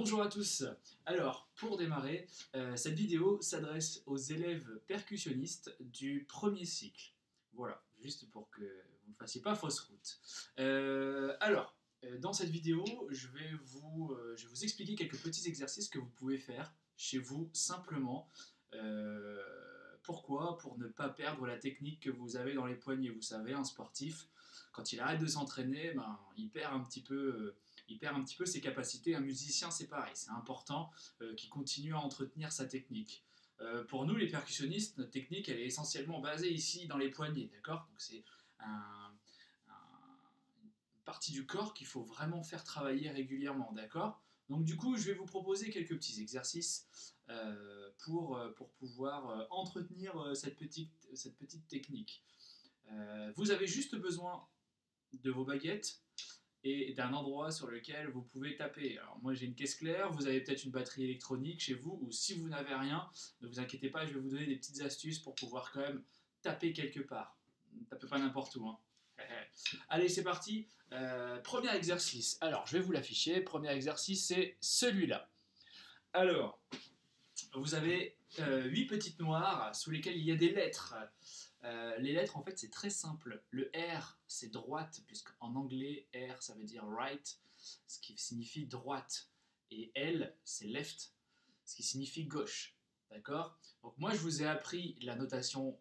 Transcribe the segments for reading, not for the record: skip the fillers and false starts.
Bonjour à tous. Alors, pour démarrer, cette vidéo s'adresse aux élèves percussionnistes du premier cycle. Voilà, juste pour que vous ne fassiez pas fausse route. Dans cette vidéo, je vais vous expliquer quelques petits exercices que vous pouvez faire chez vous simplement. Pourquoi? Pour ne pas perdre la technique que vous avez dans les poignets. Vous savez, un sportif, quand il arrête de s'entraîner, il perd un petit peu ses capacités. Un musicien, c'est pareil, c'est important qu'il continue à entretenir sa technique. Pour nous, les percussionnistes, notre technique, elle est essentiellement basée ici dans les poignets, d'accord? Donc c'est une partie du corps qu'il faut vraiment faire travailler régulièrement, d'accord? Donc du coup, je vais vous proposer quelques petits exercices pour pouvoir entretenir cette petite technique. Vous avez juste besoin de vos baguettes et d'un endroit sur lequel vous pouvez taper. Alors moi j'ai une caisse claire, vous avez peut-être une batterie électronique chez vous, ou si vous n'avez rien, ne vous inquiétez pas, je vais vous donner des petites astuces pour pouvoir quand même taper quelque part. Ne tapez pas n'importe où, hein. Allez, c'est parti. Premier exercice. Alors je vais vous l'afficher. Premier exercice, c'est celui-là. Alors, vous avez 8 petites noires sous lesquelles il y a des lettres. Les lettres, en fait, c'est très simple. Le R, c'est droite, puisqu'en anglais, R, ça veut dire right, ce qui signifie droite. Et L, c'est left, ce qui signifie gauche. D'accord? Donc moi, je vous ai appris la notation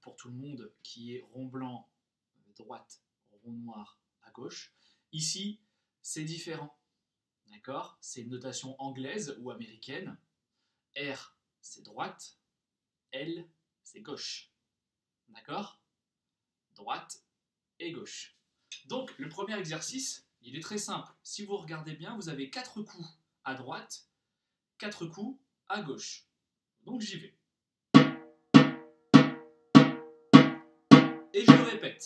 pour tout le monde, qui est rond blanc, droite, rond noir, à gauche. Ici, c'est différent. D'accord? C'est une notation anglaise ou américaine. R, c'est droite. L, c'est gauche. D'accord? Droite et gauche. Donc, le premier exercice, il est très simple. Si vous regardez bien, vous avez 4 coups à droite, 4 coups à gauche. Donc, j'y vais. Et je le répète.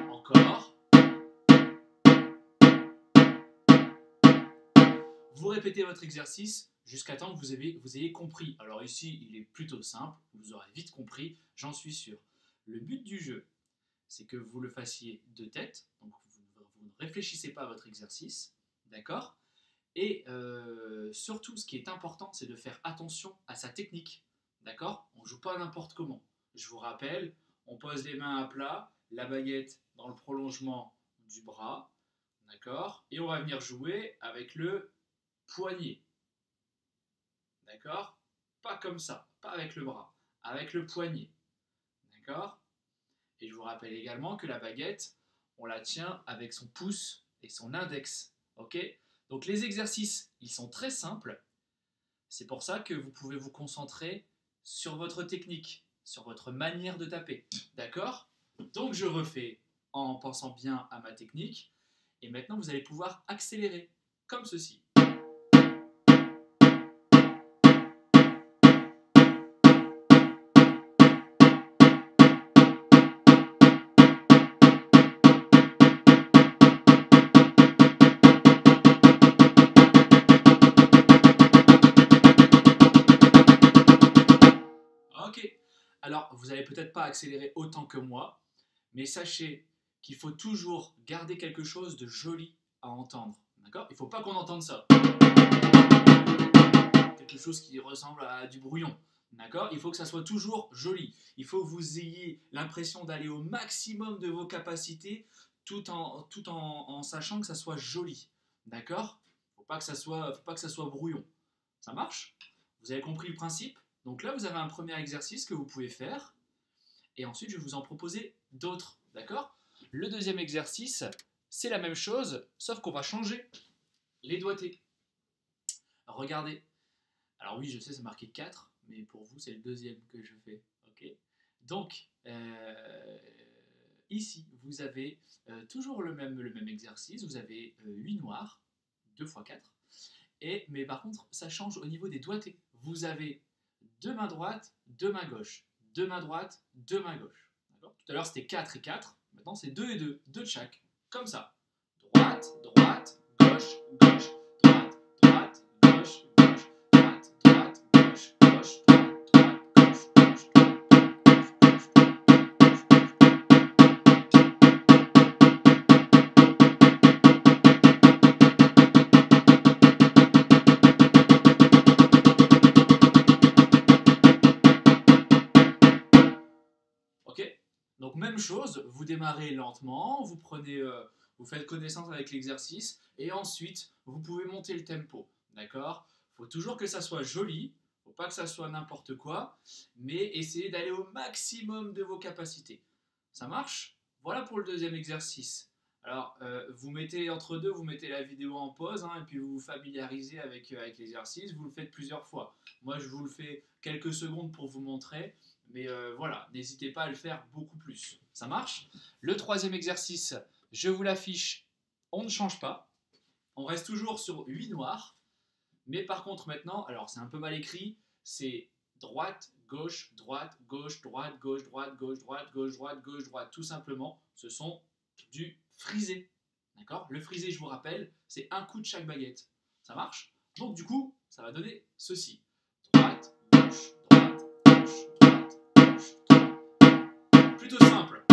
Encore. Vous répétez votre exercice jusqu'à temps que vous ayez compris. Alors ici, il est plutôt simple, vous aurez vite compris, j'en suis sûr. Le but du jeu, c'est que vous le fassiez de tête, donc vous ne réfléchissez pas à votre exercice, d'accord? Et surtout, ce qui est important, c'est de faire attention à sa technique, d'accord? On ne joue pas n'importe comment. Je vous rappelle, on pose les mains à plat, la baguette dans le prolongement du bras, d'accord? Et on va venir jouer avec le poignet, d'accord? Pas comme ça, pas avec le bras, avec le poignet, d'accord? Et je vous rappelle également que la baguette, on la tient avec son pouce et son index, ok? Donc les exercices, ils sont très simples, c'est pour ça que vous pouvez vous concentrer sur votre technique, sur votre manière de taper, d'accord? Donc je refais en pensant bien à ma technique, et maintenant vous allez pouvoir accélérer, comme ceci. Ok, alors vous n'allez peut-être pas accélérer autant que moi, mais sachez qu'il faut toujours garder quelque chose de joli à entendre, d'accord? Il ne faut pas qu'on entende ça. Quelque chose qui ressemble à du brouillon, d'accord? Il faut que ça soit toujours joli. Il faut que vous ayez l'impression d'aller au maximum de vos capacités tout en sachant que ça soit joli, d'accord? Faut pas que ça soit brouillon. Ça marche? Vous avez compris le principe? Donc là, vous avez un premier exercice que vous pouvez faire, et ensuite, je vais vous en proposer d'autres, d'accord? Le deuxième exercice, c'est la même chose, sauf qu'on va changer les doigtés. Regardez. Alors oui, je sais, c'est marqué 4, mais pour vous, c'est le deuxième que je fais, ok? Donc, ici, vous avez toujours le même exercice, vous avez 8 noirs, 2 x 4, mais par contre, ça change au niveau des doigtés. Vous avez 2 mains droites, 2 mains gauches. 2 mains droites, 2 mains gauches. Tout à l'heure, c'était 4 et 4. Maintenant, c'est 2 et 2. 2 de chaque. Comme ça. Droite, droite, gauche, gauche. Droite, droite, gauche, gauche. Droite, droite, gauche, gauche. Droite, droite, gauche, gauche. Ok? Donc même chose, vous démarrez lentement, vous faites connaissance avec l'exercice et ensuite vous pouvez monter le tempo. D'accord? Il faut toujours que ça soit joli, il ne faut pas que ça soit n'importe quoi, mais essayez d'aller au maximum de vos capacités. Ça marche? Voilà pour le deuxième exercice. Alors, vous mettez entre deux, vous mettez la vidéo en pause hein, et puis vous vous familiarisez avec l'exercice, vous le faites plusieurs fois. Moi, je vous le fais quelques secondes pour vous montrer. Mais voilà, n'hésitez pas à le faire beaucoup plus. Ça marche? Le troisième exercice, je vous l'affiche, on ne change pas. On reste toujours sur 8 noirs. Mais par contre maintenant, alors c'est un peu mal écrit, c'est droite, gauche, droite, gauche, droite, gauche, droite, gauche, droite, gauche, droite, gauche, droite. Tout simplement, ce sont du frisé. D'accord? Le frisé, je vous rappelle, c'est un coup de chaque baguette. Ça marche? Donc du coup, ça va donner ceci. Droite, gauche, droite, gauche, droite. Plutôt simple.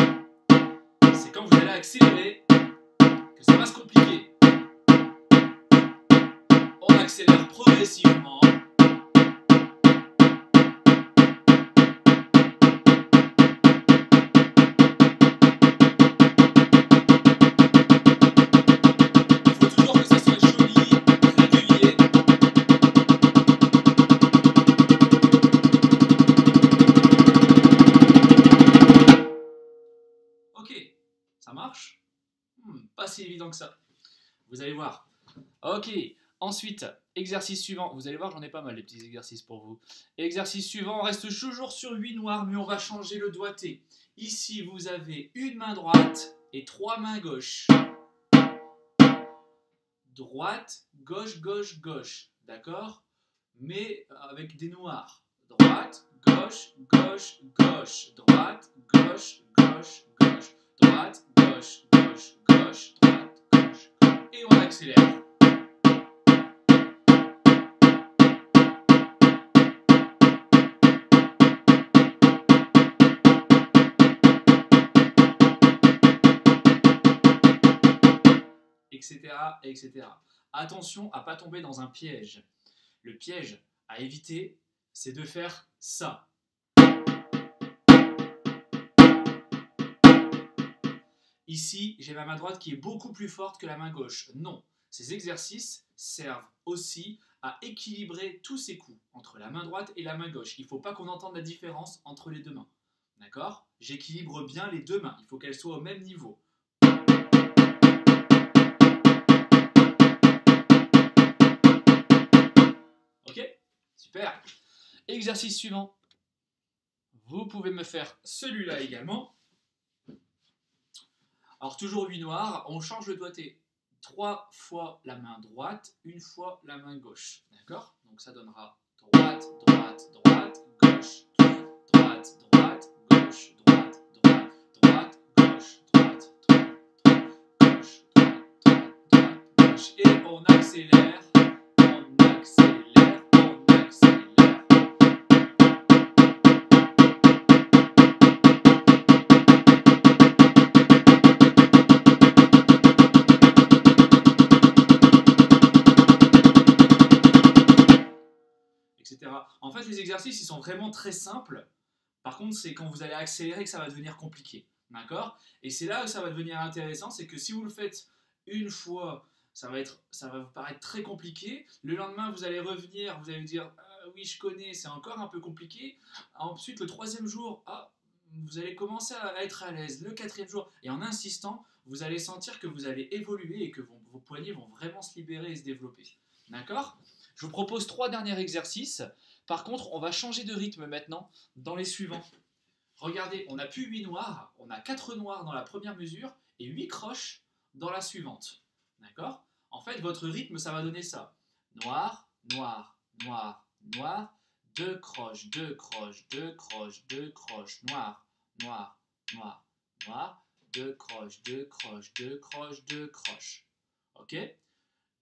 C'est quand vous allez accélérer que ça va se compliquer. On accélère progressivement. Il faut toujours que ça soit joli, régulier. Ok, ça marche? Pas si évident que ça. Vous allez voir. Ok, ensuite, exercice suivant. Vous allez voir, j'en ai pas mal les petits exercices pour vous. Exercice suivant, on reste toujours sur 8 noirs, mais on va changer le doigté. Ici, vous avez une main droite et 3 mains gauches. Droite, gauche, gauche, gauche. D'accord? Mais avec des noirs. Droite, gauche, gauche, gauche. Droite, gauche, gauche, gauche. Droite, gauche, gauche, gauche. Droite, gauche. Et on accélère. Etc., etc. Attention à ne pas tomber dans un piège. Le piège à éviter, c'est de faire ça. Ici, j'ai ma main droite qui est beaucoup plus forte que la main gauche. Non, ces exercices servent aussi à équilibrer tous ces coups entre la main droite et la main gauche. Il ne faut pas qu'on entende la différence entre les deux mains. D'accord? J'équilibre bien les deux mains. Il faut qu'elles soient au même niveau. Ok? Super. Exercice suivant. Vous pouvez me faire celui-là également. Alors toujours 8 noirs, on change le doigté. 3 fois la main droite, 1 fois la main gauche. D'accord? Donc ça donnera droite, droite, droite, gauche, droite, droite, gauche, droite, droite, droite, gauche, droite, droite, gauche, droite, droite, droite, gauche. Et on accélère, on accélère, on accélère. Etc. En fait, les exercices, ils sont vraiment très simples. Par contre, c'est quand vous allez accélérer que ça va devenir compliqué. D'accord? Et c'est là où ça va devenir intéressant, c'est que si vous le faites une fois, ça va vous paraître très compliqué. Le lendemain, vous allez revenir, vous allez vous dire oui, je connais, c'est encore un peu compliqué. Ensuite, le troisième jour, vous allez commencer à être à l'aise. Le quatrième jour, et en insistant, vous allez sentir que vous allez évoluer et que vos poignets vont vraiment se libérer et se développer. D'accord? Je vous propose 3 derniers exercices. Par contre, on va changer de rythme maintenant dans les suivants. Regardez, on n'a plus 8 noirs, on a 4 noirs dans la première mesure et 8 croches dans la suivante. D'accord? En fait, votre rythme, ça va donner ça. Noir, noir, noir, noir, 2 croches, 2 croches, 2 croches, 2 croches, noir, noir, noir, noir, 2 croches, 2 croches, 2 croches, 2 croches. Ok?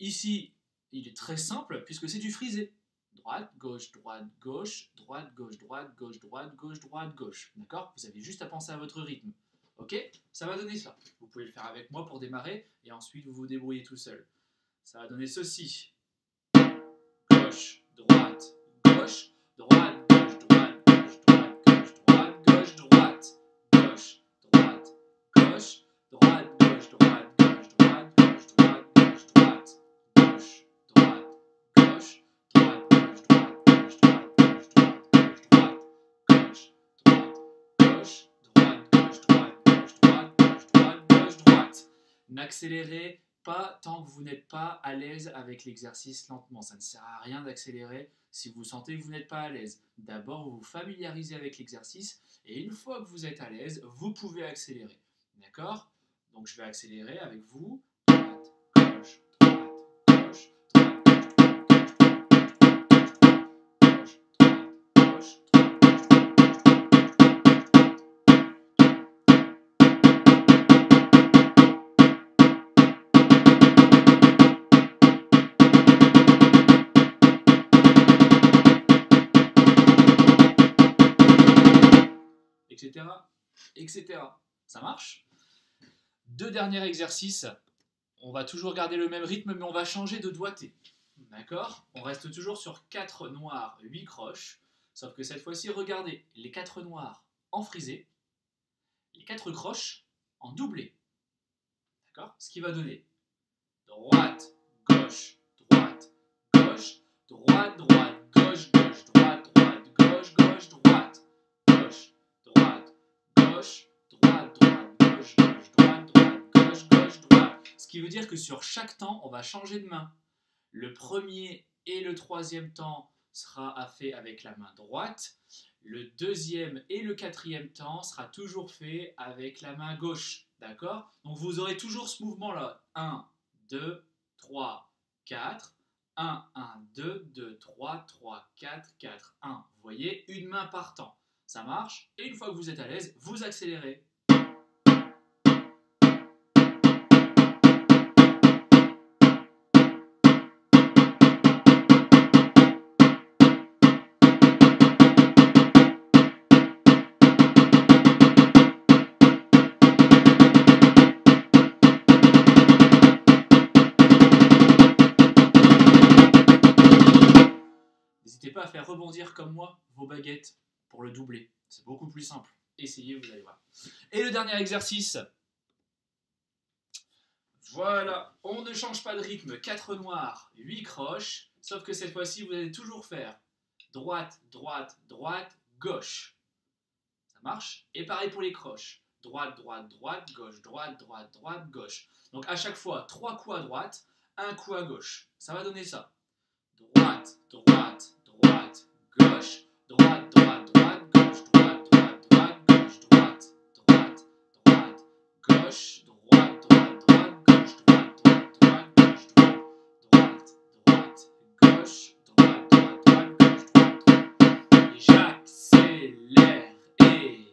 Ici, il est très simple puisque c'est du frisé. Droite, gauche, droite, gauche, droite, gauche, droite, gauche, droite, gauche, droite, gauche. D'accord? Vous avez juste à penser à votre rythme. Ok? Ça va donner ça. Vous pouvez le faire avec moi pour démarrer et ensuite vous vous débrouillez tout seul. Ça va donner ceci. Gauche, droite, gauche, droite, gauche, droite, gauche, droite, gauche, droite, gauche, droite. N'accélérez pas tant que vous n'êtes pas à l'aise avec l'exercice lentement. Ça ne sert à rien d'accélérer si vous sentez que vous n'êtes pas à l'aise. D'abord, vous vous familiarisez avec l'exercice et une fois que vous êtes à l'aise, vous pouvez accélérer. D'accord? Donc je vais accélérer avec vous. Droite, gauche, droite, gauche, droite, gauche, droite, etc., etc. Ça marche? Deux derniers exercices. On va toujours garder le même rythme, mais on va changer de doigté. D'accord? On reste toujours sur 4 noirs, 8 croches. Sauf que cette fois-ci, regardez, les 4 noirs en frisé, les 4 croches en doublé. D'accord? Ce qui va donner droite, gauche, droite, gauche, droite, droite, gauche, gauche, droite, droite, gauche, gauche, droite, gauche, droite, gauche, droite, droite, gauche, gauche, droite, droite, gauche, gauche, droite. Ce qui veut dire que sur chaque temps, on va changer de main. Le premier et le troisième temps sera fait avec la main droite. Le deuxième et le quatrième temps sera toujours fait avec la main gauche. D'accord? Donc vous aurez toujours ce mouvement-là. 1, 2, 3, 4. 1, 1, 2, 2, 3, 3, 4, 4, 1. Vous voyez, une main par temps. Ça marche. Et une fois que vous êtes à l'aise, vous accélérez. N'hésitez pas à faire rebondir comme moi vos baguettes pour le doubler. C'est beaucoup plus simple. Essayez, vous allez voir. Et le dernier exercice. Voilà, on ne change pas de rythme. 4 noirs, 8 croches. Sauf que cette fois-ci, vous allez toujours faire droite, droite, droite, gauche. Ça marche? Et pareil pour les croches. Droite, droite, droite, gauche, droite, droite, droite, gauche. Donc à chaque fois, 3 coups à droite, 1 coup à gauche. Ça va donner ça. Droite, droite, droite, gauche, droite, droite, droite, gauche, droite, droite, droite, gauche, droite, droite, droite, gauche, droite, droite, droite, gauche, droite, droite, droite, gauche, droite, droite, gauche, droite, droite, droite, gauche, droite, droite. Et j'accélère et...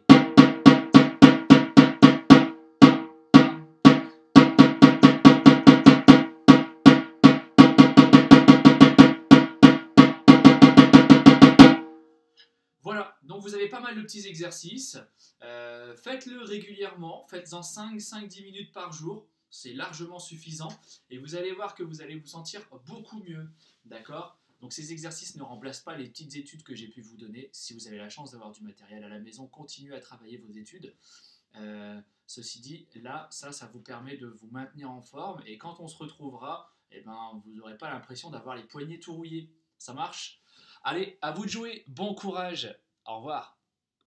Voilà, donc vous avez pas mal de petits exercices. Faites-le régulièrement, faites-en 5-10 minutes par jour. C'est largement suffisant. Et vous allez voir que vous allez vous sentir beaucoup mieux. D'accord? Donc ces exercices ne remplacent pas les petites études que j'ai pu vous donner. Si vous avez la chance d'avoir du matériel à la maison, continuez à travailler vos études. Ceci dit, là, ça vous permet de vous maintenir en forme. Et quand on se retrouvera, eh ben, vous n'aurez pas l'impression d'avoir les poignets tout rouillés. Ça marche? Allez, à vous de jouer. Bon courage. Au revoir.